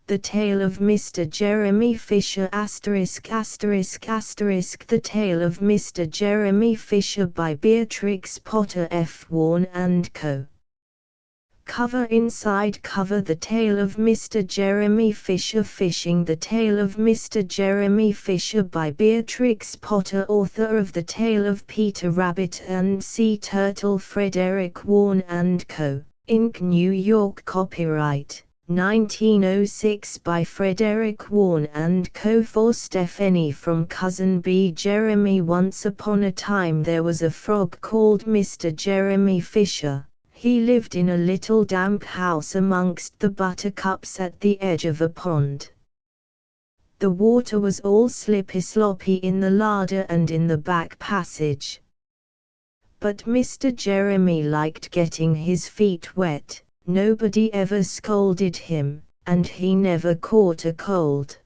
The Tale of Mr. Jeremy Fisher ******* The Tale of Mr. Jeremy Fisher by Beatrix Potter F. Warne & Co. Cover inside cover. The Tale of Mr. Jeremy Fisher Fishing. The Tale of Mr. Jeremy Fisher by Beatrix Potter, author of The Tale of Peter Rabbit and Sea Turtle. Frederick Warne & Co. Inc. New York. Copyright 1906 by Frederick Warne & Co. For Stephanie from Cousin B. Jeremy. Once upon a time there was a frog called Mr. Jeremy Fisher. He lived in a little damp house amongst the buttercups at the edge of a pond. The water was all slippy-sloppy in the larder and in the back passage. But Mr. Jeremy liked getting his feet wet. Nobody ever scolded him, and he never caught a cold.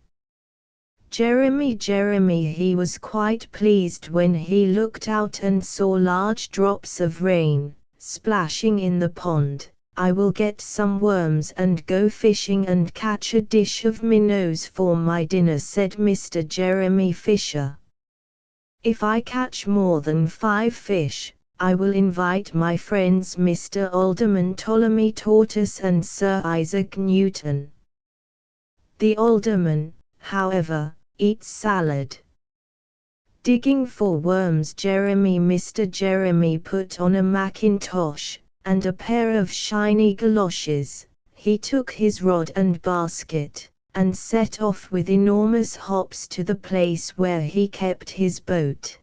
Jeremy, he was quite pleased when he looked out and saw large drops of rain splashing in the pond. I will get some worms and go fishing and catch a dish of minnows for my dinner, said Mr. Jeremy Fisher. If I catch more than 5 fish, I will invite my friends Mr. Alderman Ptolemy Tortoise and Sir Isaac Newton. The alderman, however, eats salad. Digging for worms, Mr. Jeremy put on a mackintosh and a pair of shiny galoshes. He took his rod and basket, and set off with enormous hops to the place where he kept his boat.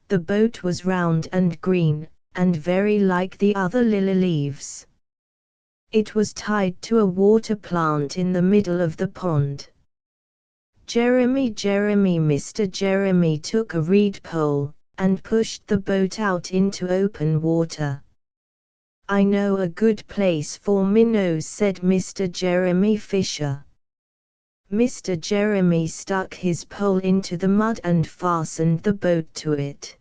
The boat was round and green, and very like the other lily leaves. It was tied to a water plant in the middle of the pond. Mr. Jeremy took a reed pole, and pushed the boat out into open water. I know a good place for minnows, said Mr. Jeremy Fisher. Mr. Jeremy stuck his pole into the mud and fastened the boat to it.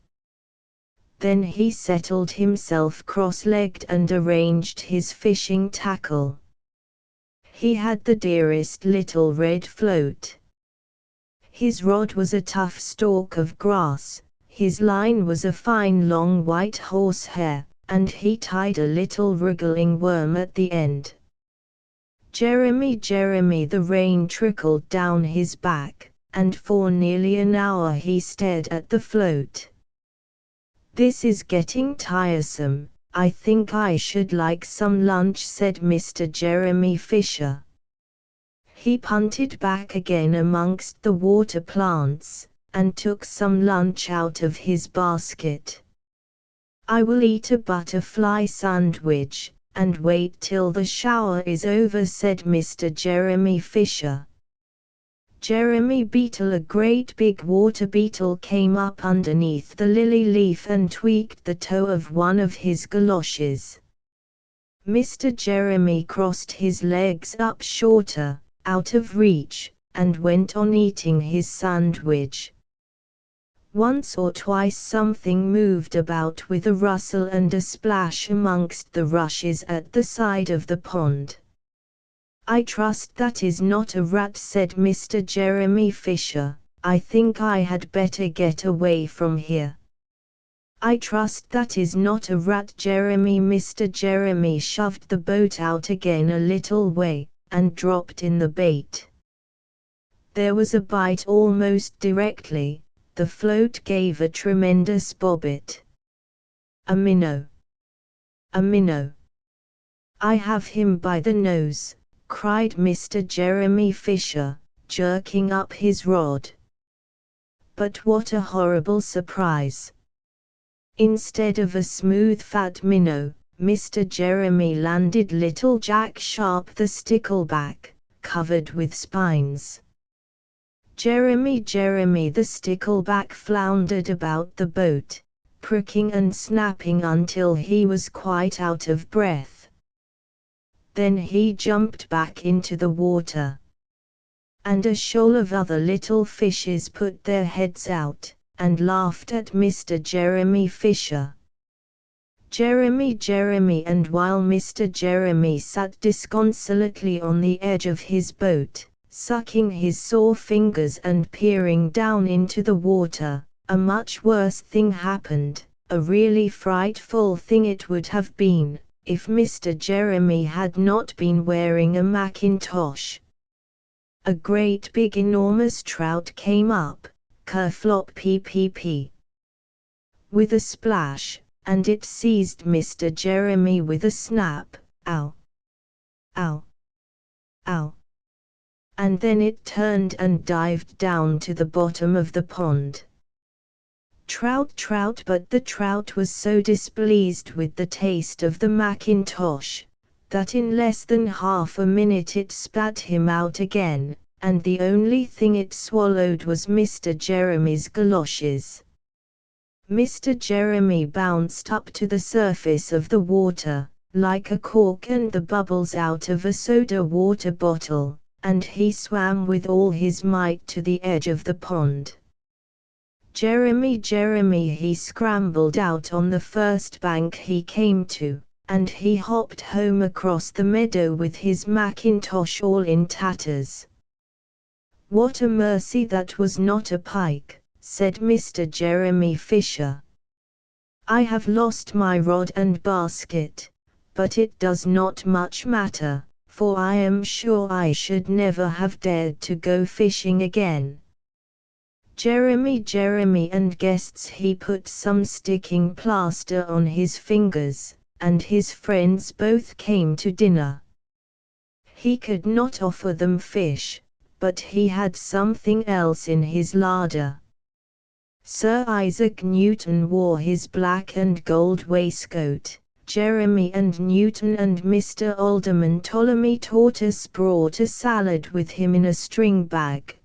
Then he settled himself cross-legged and arranged his fishing tackle. He had the dearest little red float. His rod was a tough stalk of grass, his line was a fine long white horsehair, and he tied a little wriggling worm at the end. Jeremy, the rain trickled down his back, and for nearly an hour he stared at the float. This is getting tiresome, I think I should like some lunch, said Mr. Jeremy Fisher. He punted back again amongst the water plants, and took some lunch out of his basket. I will eat a butterfly sandwich, and wait till the shower is over, said Mr. Jeremy Fisher. Jeremy Beetle, a great big water beetle, came up underneath the lily leaf and tweaked the toe of one of his galoshes. Mr. Jeremy crossed his legs up shorter, out of reach, and went on eating his sandwich. Once or twice something moved about with a rustle and a splash amongst the rushes at the side of the pond. I trust that is not a rat, said Mr. Jeremy Fisher. I think I had better get away from here. I trust that is not a rat, Mr. Jeremy shoved the boat out again a little way, and dropped in the bait. There was a bite almost directly. The float gave a tremendous bobbit. A minnow! A minnow! I have him by the nose, cried Mr. Jeremy Fisher, jerking up his rod. But what a horrible surprise! Instead of a smooth fat minnow, Mr. Jeremy landed little Jack Sharp the stickleback, covered with spines. Jeremy, the stickleback floundered about the boat, pricking and snapping until he was quite out of breath. Then he jumped back into the water. And a shoal of other little fishes put their heads out, and laughed at Mr. Jeremy Fisher. Jeremy, and while Mr. Jeremy sat disconsolately on the edge of his boat, sucking his sore fingers and peering down into the water, a much worse thing happened, a really frightful thing it would have been, if Mr. Jeremy had not been wearing a mackintosh. A great big enormous trout came up, kerflop ppp, with a splash, and it seized Mr. Jeremy with a snap, ow, ow, ow. And then it turned and dived down to the bottom of the pond. Trout, but the trout was so displeased with the taste of the mackintosh, that in less than half a minute it spat him out again, and the only thing it swallowed was Mr. Jeremy's galoshes. Mr. Jeremy bounced up to the surface of the water, like a cork and the bubbles out of a soda water bottle, and he swam with all his might to the edge of the pond. Jeremy, he scrambled out on the first bank he came to, and he hopped home across the meadow with his mackintosh all in tatters. "What a mercy that was not a pike," said Mr. Jeremy Fisher. "I have lost my rod and basket, but it does not much matter, for I am sure I should never have dared to go fishing again." Jeremy and guests he put some sticking plaster on his fingers, and his friends both came to dinner. He could not offer them fish, but he had something else in his larder. Sir Isaac Newton wore his black and gold waistcoat. Jeremy and Newton and Mr. Alderman Ptolemy Tortoise brought a salad with him in a string bag.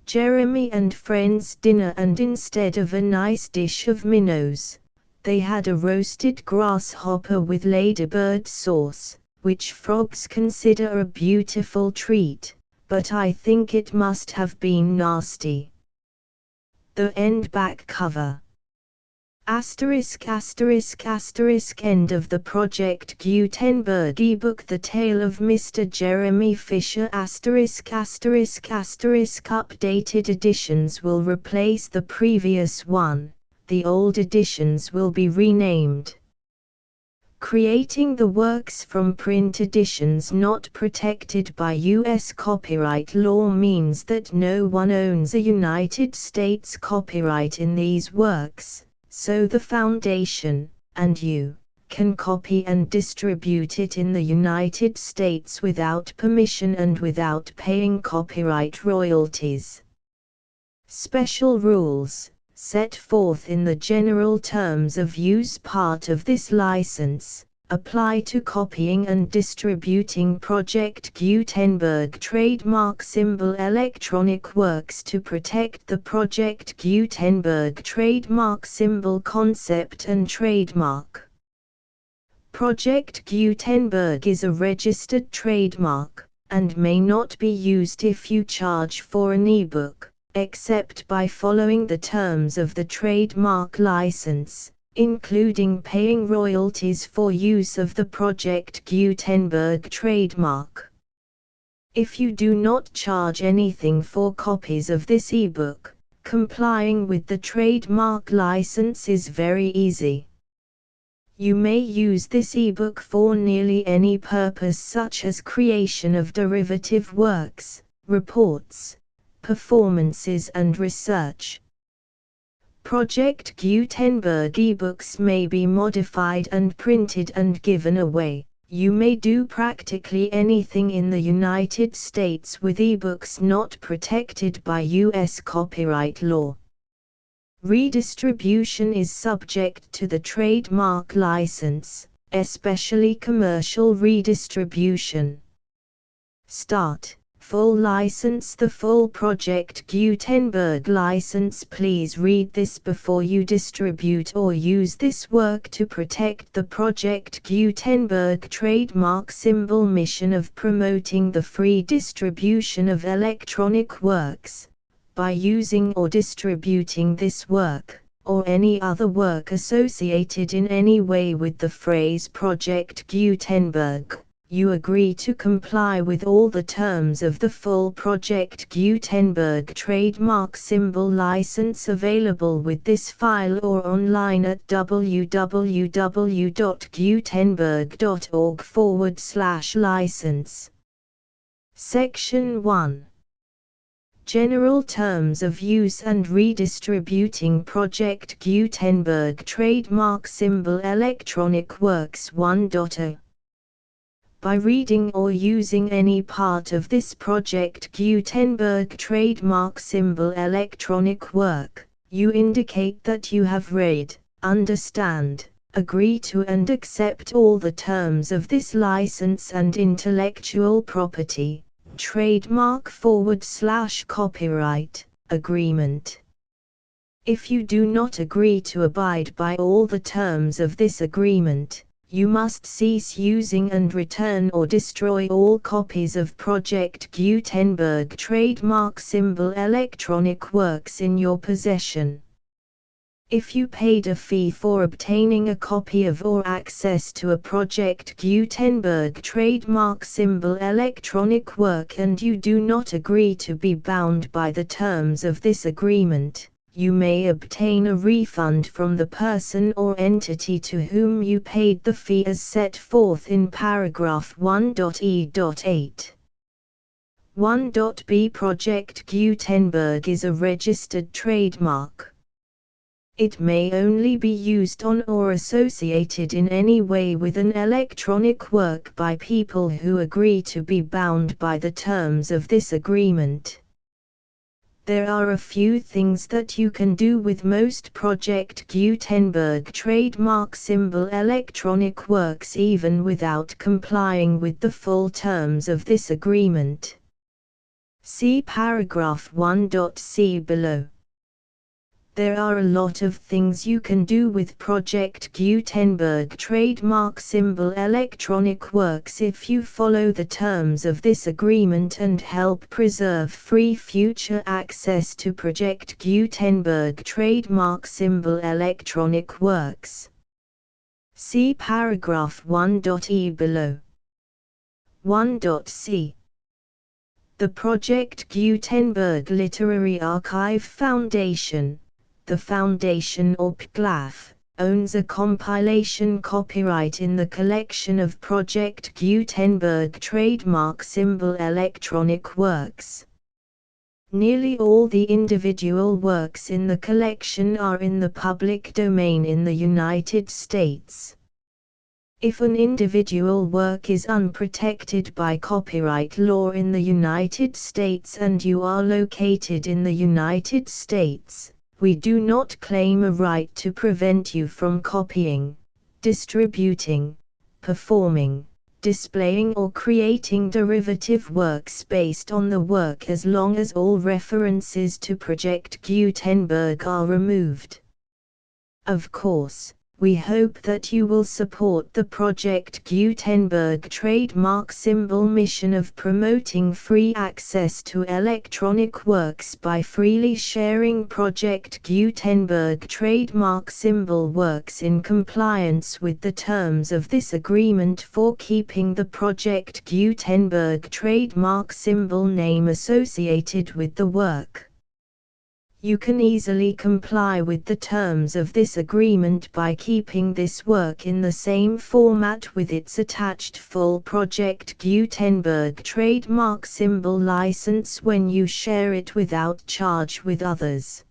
Jeremy and friends dinner, and instead of a nice dish of minnows, they had a roasted grasshopper with ladybird sauce, which frogs consider a beautiful treat, but I think it must have been nasty. The end back cover. Asterisk end of the Project Gutenberg ebook The Tale of Mr. Jeremy Fisher updated editions will replace the previous one, the old editions will be renamed. Creating the works from print editions not protected by U.S. copyright law means that no one owns a United States copyright in these works, so the Foundation, and you, can copy and distribute it in the United States without permission and without paying copyright royalties. Special rules, set forth in the general terms of use part of this license, apply to copying and distributing Project Gutenberg trademark symbol electronic works to protect the Project Gutenberg trademark symbol concept and trademark. Project Gutenberg is a registered trademark, and may not be used if you charge for an ebook, except by following the terms of the trademark license, including paying royalties for use of the Project Gutenberg trademark. If you do not charge anything for copies of this ebook, complying with the trademark license is very easy. You may use this ebook for nearly any purpose, such as creation of derivative works, reports, performances and research. Project Gutenberg ebooks may be modified and printed and given away. You may do practically anything in the United States with ebooks not protected by U.S. copyright law. Redistribution is subject to the trademark license, especially commercial redistribution. Start. Full license. The full Project Gutenberg license. Please read this before you distribute or use this work to protect the Project Gutenberg trademark symbol mission of promoting the free distribution of electronic works. By using or distributing this work, or any other work associated in any way with the phrase Project Gutenberg, you agree to comply with all the terms of the full Project Gutenberg trademark symbol license available with this file or online at www.gutenberg.org/license. Section 1. General Terms of Use and Redistributing Project Gutenberg Trademark Symbol Electronic Works 1.0. By reading or using any part of this Project Gutenberg trademark symbol electronic work, you indicate that you have read, understand, agree to and accept all the terms of this license and intellectual property, trademark/copyright, agreement. If you do not agree to abide by all the terms of this agreement, you must cease using and return or destroy all copies of Project Gutenberg trademark symbol electronic works in your possession. If you paid a fee for obtaining a copy of or access to a Project Gutenberg trademark symbol electronic work and you do not agree to be bound by the terms of this agreement, you may obtain a refund from the person or entity to whom you paid the fee as set forth in paragraph 1.e.8. 1.b Project Gutenberg is a registered trademark. It may only be used on or associated in any way with an electronic work by people who agree to be bound by the terms of this agreement. There are a few things that you can do with most Project Gutenberg trademark symbol electronic works even without complying with the full terms of this agreement. See paragraph 1.c below. There are a lot of things you can do with Project Gutenberg trademark symbol electronic works if you follow the terms of this agreement and help preserve free future access to Project Gutenberg trademark symbol electronic works. See paragraph 1.e below. 1.c. The Project Gutenberg Literary Archive Foundation, the Foundation or PGLAF, owns a compilation copyright in the collection of Project Gutenberg trademark symbol electronic works. Nearly all the individual works in the collection are in the public domain in the United States. If an individual work is unprotected by copyright law in the United States and you are located in the United States, we do not claim a right to prevent you from copying, distributing, performing, displaying or creating derivative works based on the work as long as all references to Project Gutenberg are removed. Of course, we hope that you will support the Project Gutenberg trademark symbol mission of promoting free access to electronic works by freely sharing Project Gutenberg trademark symbol works in compliance with the terms of this agreement for keeping the Project Gutenberg trademark symbol name associated with the work. You can easily comply with the terms of this agreement by keeping this work in the same format with its attached full Project Gutenberg trademark symbol license when you share it without charge with others.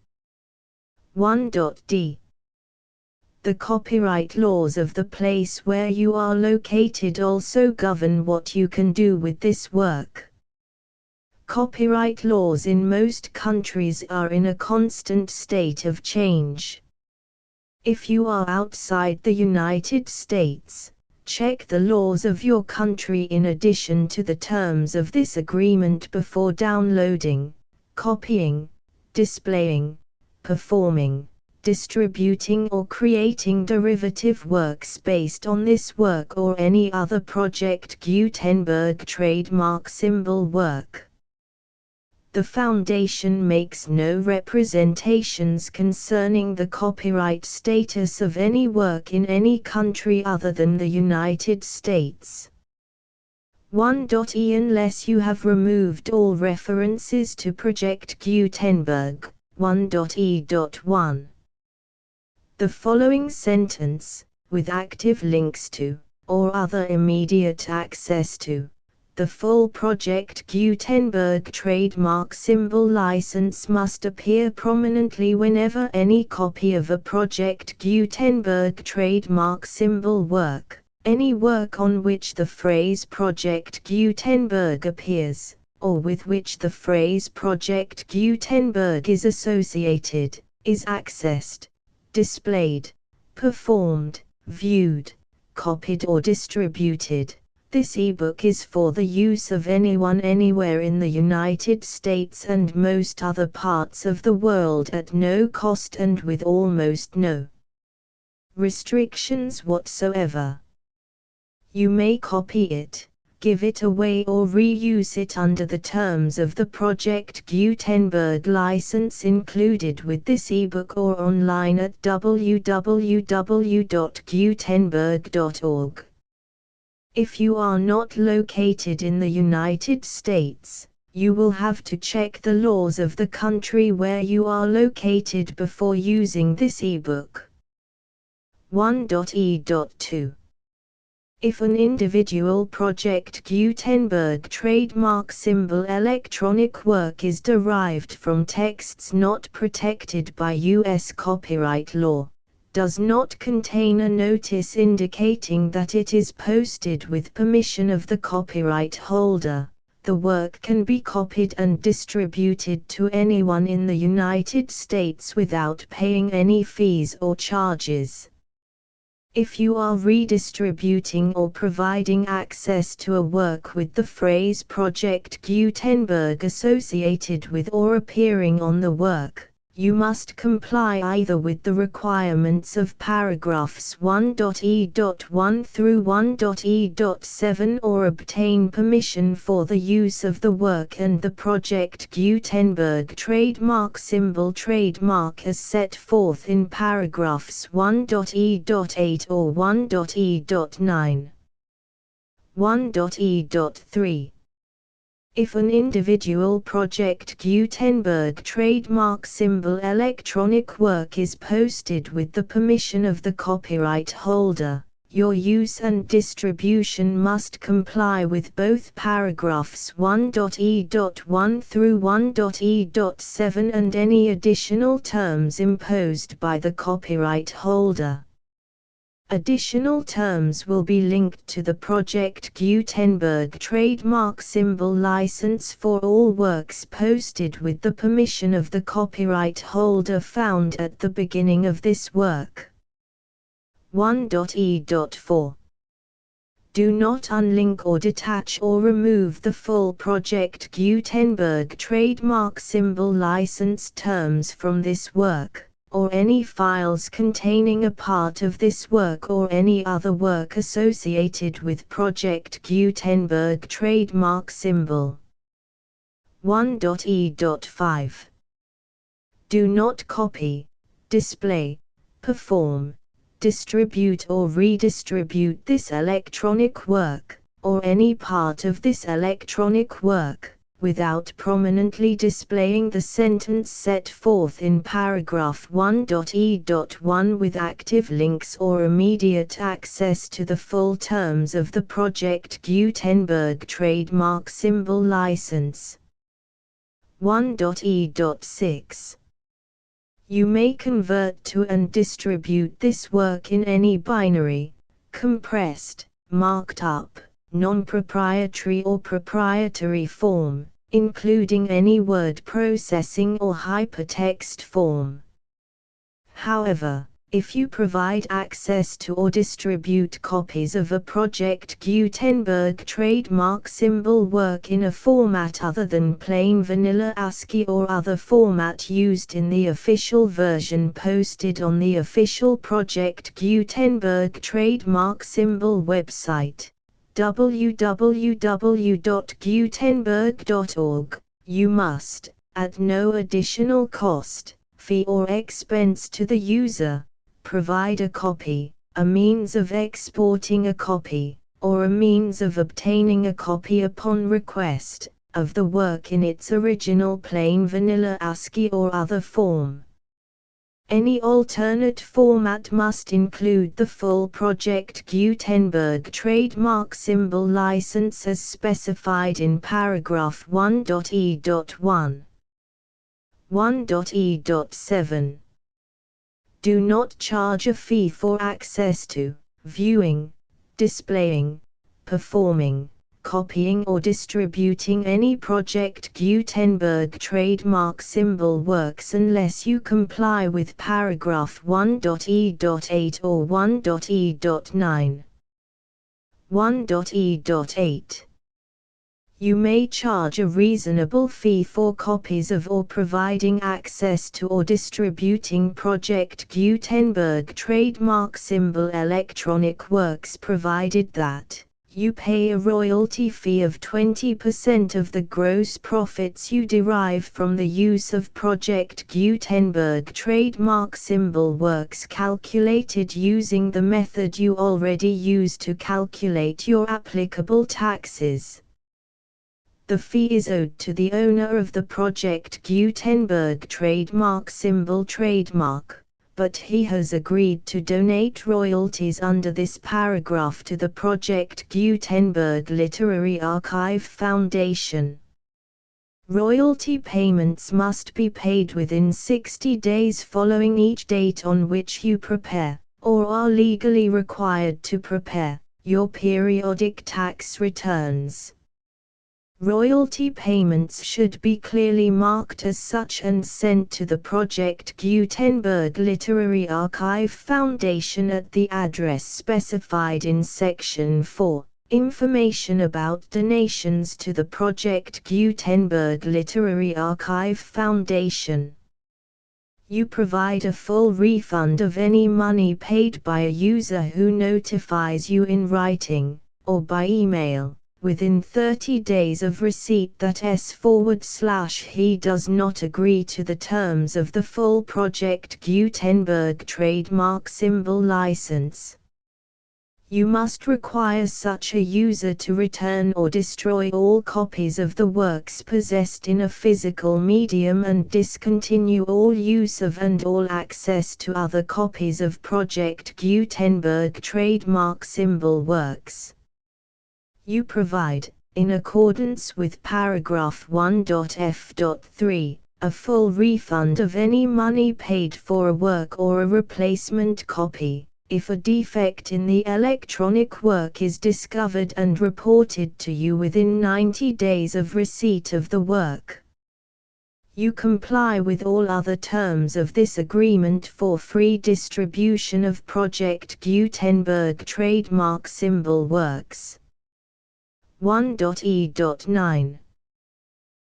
1.d. The copyright laws of the place where you are located also govern what you can do with this work. Copyright laws in most countries are in a constant state of change. If you are outside the United States, check the laws of your country in addition to the terms of this agreement before downloading, copying, displaying, performing, distributing or creating derivative works based on this work or any other Project Gutenberg trademark symbol work. The Foundation makes no representations concerning the copyright status of any work in any country other than the United States. 1.e Unless you have removed all references to Project Gutenberg. 1.e.1. The following sentence, with active links to, or other immediate access to, the full Project Gutenberg trademark symbol license must appear prominently whenever any copy of a Project Gutenberg trademark symbol work, any work on which the phrase Project Gutenberg appears, or with which the phrase Project Gutenberg is associated, is accessed, displayed, performed, viewed, copied or distributed. This ebook is for the use of anyone anywhere in the United States and most other parts of the world at no cost and with almost no restrictions whatsoever. You may copy it, give it away or reuse it under the terms of the Project Gutenberg license included with this ebook or online at www.gutenberg.org. If you are not located in the United States, you will have to check the laws of the country where you are located before using this ebook. 1.e.2. If an individual Project Gutenberg trademark symbol electronic work is derived from texts not protected by U.S. copyright law, does not contain a notice indicating that it is posted with permission of the copyright holder, the work can be copied and distributed to anyone in the United States without paying any fees or charges. If you are redistributing or providing access to a work with the phrase Project Gutenberg associated with or appearing on the work, you must comply either with the requirements of paragraphs 1.e.1 through 1.e.7 or obtain permission for the use of the work and the Project Gutenberg trademark symbol trademark as set forth in paragraphs 1.e.8 or 1.e.9. 1.e.3. If an individual Project Gutenberg trademark symbol electronic work is posted with the permission of the copyright holder, your use and distribution must comply with both paragraphs 1.e.1 through 1.e.7 and any additional terms imposed by the copyright holder. Additional terms will be linked to the Project Gutenberg trademark symbol license for all works posted with the permission of the copyright holder found at the beginning of this work. 1.e.4. Do not unlink or detach or remove the full Project Gutenberg trademark symbol license terms from this work, or any files containing a part of this work or any other work associated with Project Gutenberg trademark symbol. 1.e.5. Do not copy, display, perform, distribute or redistribute this electronic work, or any part of this electronic work, without prominently displaying the sentence set forth in paragraph 1.e.1 with active links or immediate access to the full terms of the Project Gutenberg trademark symbol license. 1.e.6. You may convert to and distribute this work in any binary, compressed, marked up, non-proprietary or proprietary form, including any word processing or hypertext form. However, if you provide access to or distribute copies of a Project Gutenberg trademark symbol work in a format other than plain vanilla ASCII or other format used in the official version posted on the official Project Gutenberg trademark symbol website, www.gutenberg.org, You must, at no additional cost, fee or expense to the user, provide a copy, a means of exporting a copy, or a means of obtaining a copy upon request, of the work in its original plain vanilla ASCII or other form. Any alternate format must include the full Project Gutenberg trademark symbol license as specified in paragraph 1.e.1. 1.e.7. Do not charge a fee for access to, viewing, displaying, performing, copying or distributing any Project Gutenberg trademark symbol works unless you comply with paragraph 1.e.8 or 1.e.9. 1.e.8. You may charge a reasonable fee for copies of or providing access to or distributing Project Gutenberg trademark symbol electronic works provided that you pay a royalty fee of 20% of the gross profits you derive from the use of Project Gutenberg trademark symbol works calculated using the method you already use to calculate your applicable taxes. The fee is owed to the owner of the Project Gutenberg trademark symbol trademark, but he has agreed to donate royalties under this paragraph to the Project Gutenberg Literary Archive Foundation. Royalty payments must be paid within 60 days following each date on which you prepare, or are legally required to prepare, your periodic tax returns. Royalty payments should be clearly marked as such and sent to the Project Gutenberg Literary Archive Foundation at the address specified in Section 4, Information about donations to the Project Gutenberg Literary Archive Foundation. You provide a full refund of any money paid by a user who notifies you in writing, or by email, within 30 days of receipt that he does not agree to the terms of the full Project Gutenberg trademark symbol license. You must require such a user to return or destroy all copies of the works possessed in a physical medium and discontinue all use of and all access to other copies of Project Gutenberg trademark symbol works. You provide, in accordance with paragraph 1.f.3, a full refund of any money paid for a work or a replacement copy, if a defect in the electronic work is discovered and reported to you within 90 days of receipt of the work. You comply with all other terms of this agreement for free distribution of Project Gutenberg trademark symbol works. 1.e.9.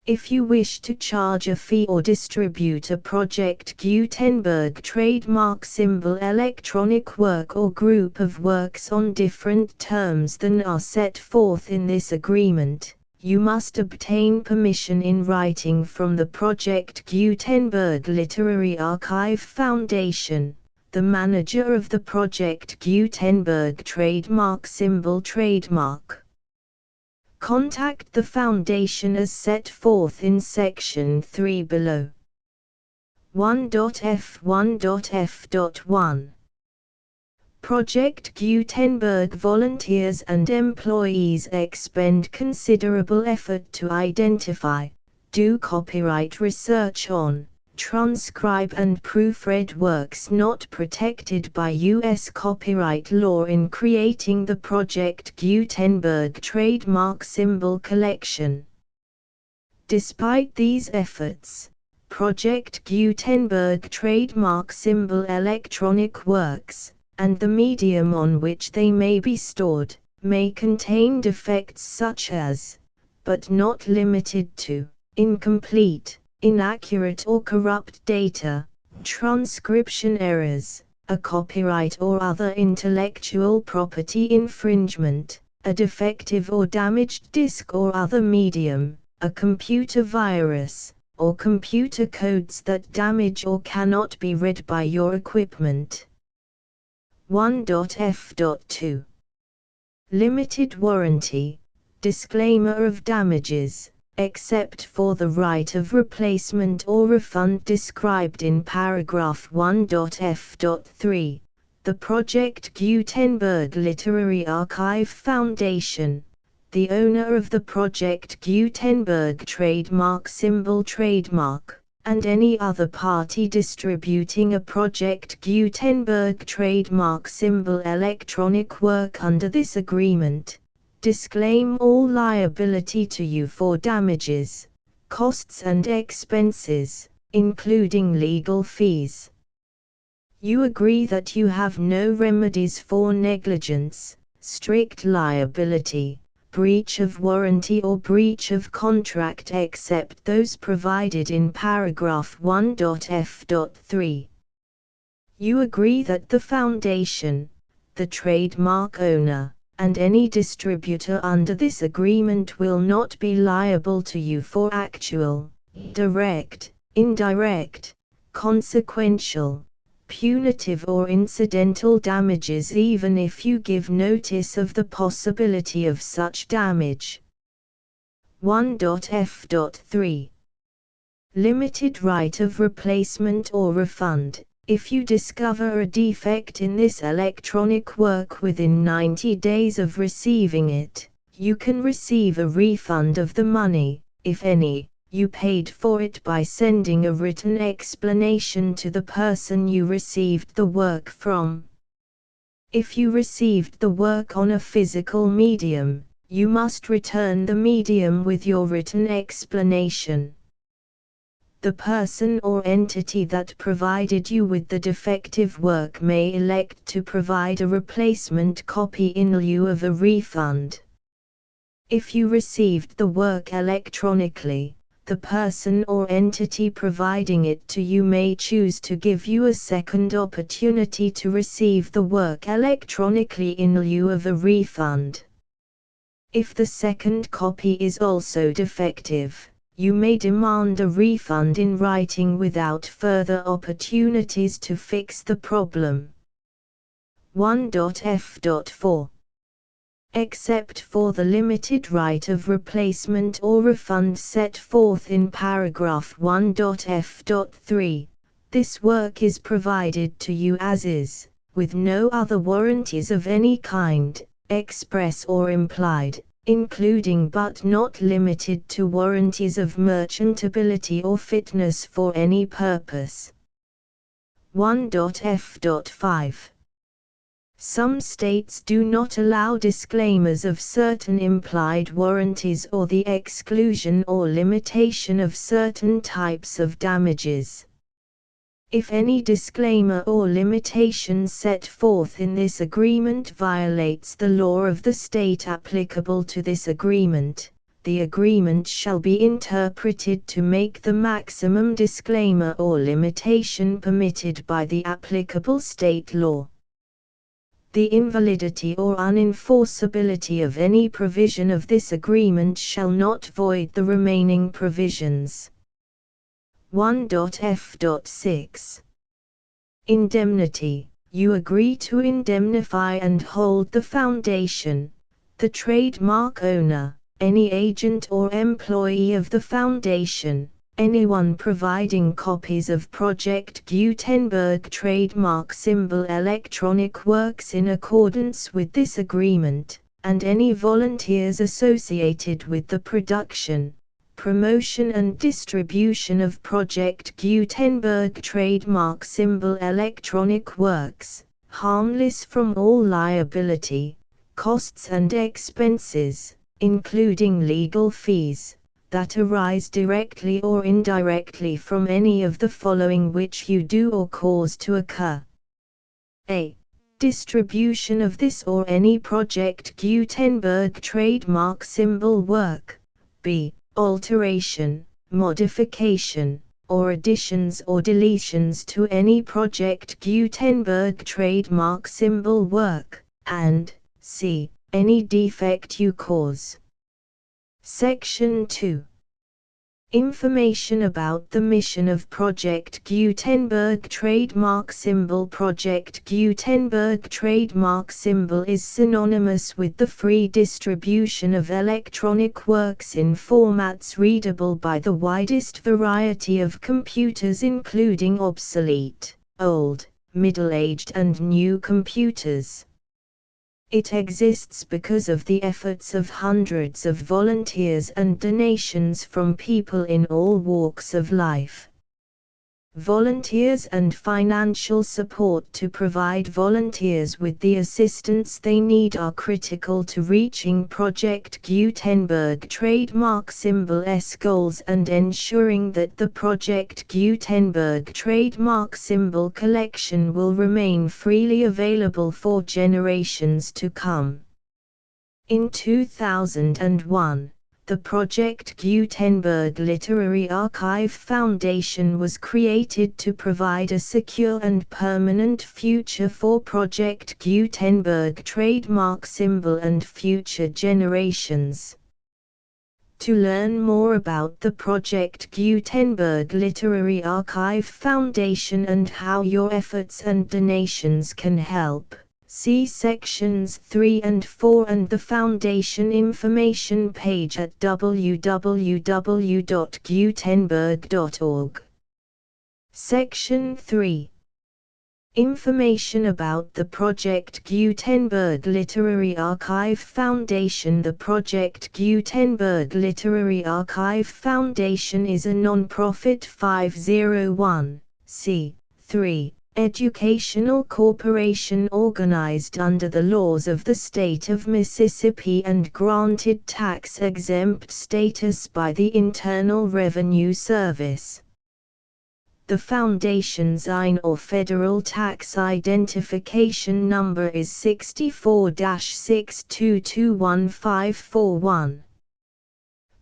If you wish to charge a fee or distribute a Project Gutenberg trademark symbol electronic work or group of works on different terms than are set forth in this agreement, you must obtain permission in writing from the Project Gutenberg Literary Archive Foundation, the manager of the Project Gutenberg trademark symbol trademark. Contact the Foundation as set forth in Section 3 below. 1.f1.f.1. Project Gutenberg volunteers and employees expend considerable effort to identify, do copyright research on, transcribe and proofread works not protected by U.S. copyright law in creating the Project Gutenberg trademark symbol collection. Despite these efforts, Project Gutenberg trademark symbol electronic works, and the medium on which they may be stored, may contain defects such as, but not limited to, incomplete, inaccurate or corrupt data, transcription errors, a copyright or other intellectual property infringement, a defective or damaged disk or other medium, a computer virus, or computer codes that damage or cannot be read by your equipment. 1.f.2 Limited warranty, disclaimer of damages, except for the right of replacement or refund described in paragraph 1.f.3. The Project Gutenberg Literary Archive Foundation, the owner of the Project Gutenberg trademark symbol trademark, and any other party distributing a Project Gutenberg trademark symbol electronic work under this agreement, disclaim all liability to you for damages, costs and expenses, including legal fees. You agree that you have no remedies for negligence, strict liability, breach of warranty or breach of contract except those provided in paragraph 1.f.3. You agree that the Foundation, the trademark owner, and any distributor under this agreement will not be liable to you for actual, direct, indirect, consequential, punitive or incidental damages even if you give notice of the possibility of such damage. 1.f.3 Limited right of replacement or refund. If you discover a defect in this electronic work within 90 days of receiving it, you can receive a refund of the money, if any, you paid for it by sending a written explanation to the person you received the work from. If you received the work on a physical medium, you must return the medium with your written explanation. The person or entity that provided you with the defective work may elect to provide a replacement copy in lieu of a refund. If you received the work electronically, the person or entity providing it to you may choose to give you a second opportunity to receive the work electronically in lieu of a refund. If the second copy is also defective, you may demand a refund in writing without further opportunities to fix the problem. 1.f.4 Except for the limited right of replacement or refund set forth in paragraph 1.f.3, this work is provided to you as is, with no other warranties of any kind, express or implied, including but not limited to warranties of merchantability or fitness for any purpose. 1.f.5 Some states do not allow disclaimers of certain implied warranties or the exclusion or limitation of certain types of damages. If any disclaimer or limitation set forth in this agreement violates the law of the state applicable to this agreement, the agreement shall be interpreted to make the maximum disclaimer or limitation permitted by the applicable state law. The invalidity or unenforceability of any provision of this agreement shall not void the remaining provisions. 1.f.6 Indemnity. You agree to indemnify and hold the Foundation, the trademark owner, any agent or employee of the Foundation, anyone providing copies of Project Gutenberg trademark symbol electronic works in accordance with this agreement, and any volunteers associated with the production, promotion and distribution of Project Gutenberg trademark symbol electronic works, harmless from all liability, costs and expenses, including legal fees, that arise directly or indirectly from any of the following which you do or cause to occur. A. Distribution of this or any Project Gutenberg trademark symbol work. B. Alteration, modification, or additions or deletions to any Project Gutenberg trademark symbol work, and C. Any defect you cause. Section 2. Information about the mission of Project Gutenberg trademark symbol. Project Gutenberg trademark symbol is synonymous with the free distribution of electronic works in formats readable by the widest variety of computers, including obsolete, old, middle-aged and new computers. It exists because of the efforts of hundreds of volunteers and donations from people in all walks of life. Volunteers and financial support to provide volunteers with the assistance they need are critical to reaching Project Gutenberg trademark symbol's goals and ensuring that the Project Gutenberg trademark symbol collection will remain freely available for generations to come. In 2001, the Project Gutenberg Literary Archive Foundation was created to provide a secure and permanent future for Project Gutenberg trademark symbol and future generations. To learn more about the Project Gutenberg Literary Archive Foundation and how your efforts and donations can help, see sections 3 and 4 and the Foundation information page at www.gutenberg.org. Section 3. Information about the Project Gutenberg Literary Archive Foundation. The Project Gutenberg Literary Archive Foundation is a non-profit 501(c)(3) educational corporation organized under the laws of the state of Mississippi and granted tax-exempt status by the Internal Revenue Service. The Foundation's IN or Federal Tax Identification Number is 64-6221541.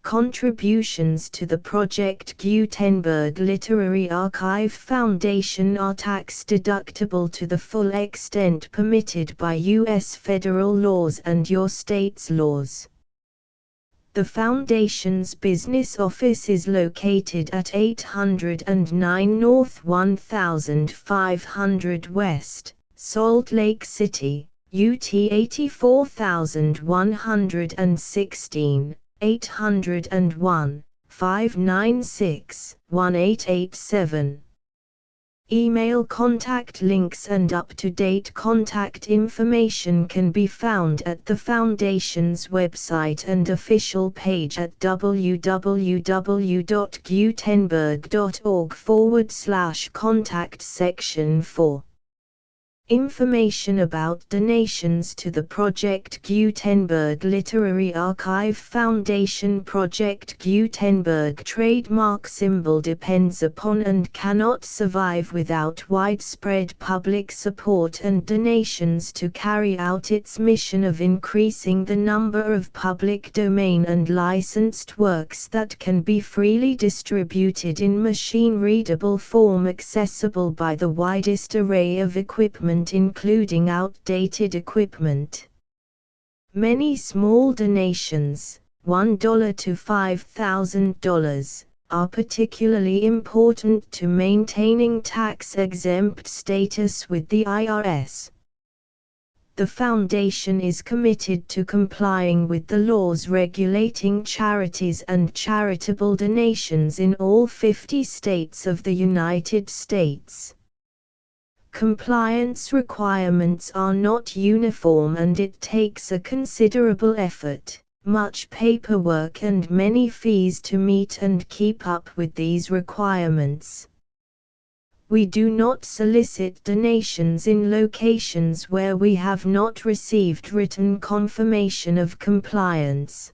Contributions to the Project Gutenberg Literary Archive Foundation are tax-deductible to the full extent permitted by U.S. federal laws and your state's laws. The Foundation's business office is located at 809 North 1500 West, Salt Lake City, UT 84116, 801-596-1887. Email contact links and up-to-date contact information can be found at the Foundation's website and official page at www.gutenberg.org/contact section 4. Information about donations to the Project Gutenberg Literary Archive Foundation. Project Gutenberg trademark symbol depends upon and cannot survive without widespread public support and donations to carry out its mission of increasing the number of public domain and licensed works that can be freely distributed in machine-readable form accessible by the widest array of equipment, including outdated equipment. Many small donations, $1 to $5,000, are particularly important to maintaining tax-exempt status with the IRS. The Foundation is committed to complying with the laws regulating charities and charitable donations in all 50 states of the United States. Compliance requirements are not uniform and it takes a considerable effort, much paperwork and many fees to meet and keep up with these requirements. We do not solicit donations in locations where we have not received written confirmation of compliance.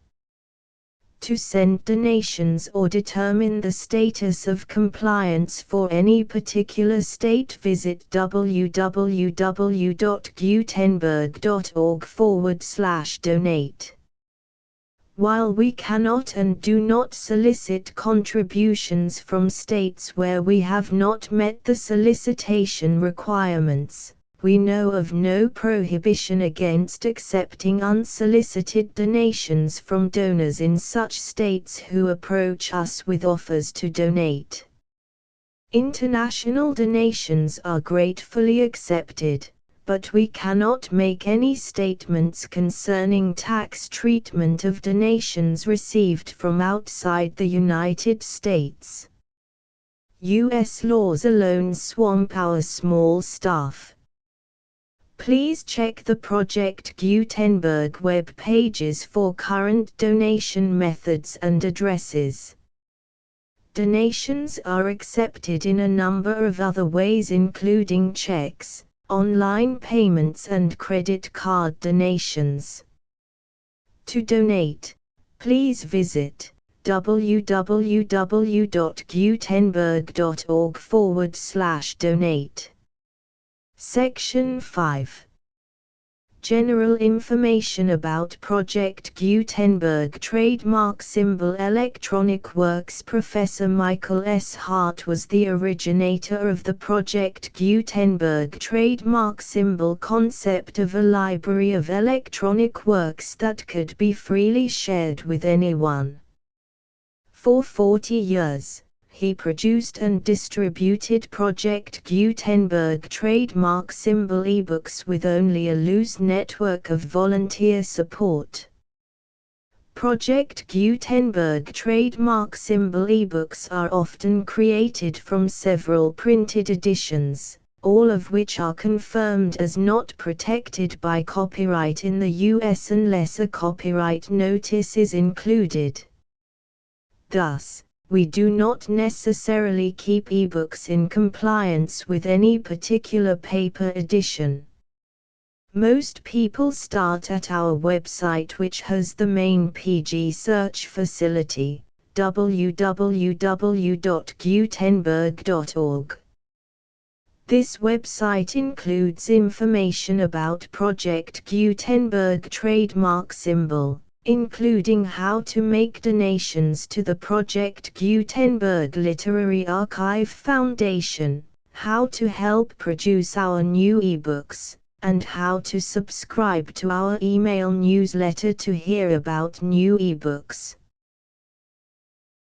To send donations or determine the status of compliance for any particular state, visit www.gutenberg.org/donate. While we cannot and do not solicit contributions from states where we have not met the solicitation requirements, We know of no prohibition against accepting unsolicited donations from donors in such states who approach us with offers to donate. International donations are gratefully accepted, but we cannot make any statements concerning tax treatment of donations received from outside the United States. U.S. laws alone swamp our small staff. Please check the Project Gutenberg web pages for current donation methods and addresses. Donations are accepted in a number of other ways, including checks, online payments and credit card donations. To donate, please visit www.gutenberg.org/donate. Section 5. General information about Project Gutenberg Trademark Symbol Electronic Works. Professor Michael S. Hart was the originator of the Project Gutenberg trademark symbol concept of a library of electronic works that could be freely shared with anyone. For 40 years, he produced and distributed Project Gutenberg trademark symbol ebooks with only a loose network of volunteer support. Project Gutenberg trademark symbol ebooks are often created from several printed editions, all of which are confirmed as not protected by copyright in the US unless a copyright notice is included. Thus, we do not necessarily keep ebooks in compliance with any particular paper edition. Most people start at our website, which has the main PG search facility, www.gutenberg.org. This website includes information about Project Gutenberg trademark symbol, including how to make donations to the Project Gutenberg Literary Archive Foundation, how to help produce our new ebooks, and how to subscribe to our email newsletter to hear about new ebooks.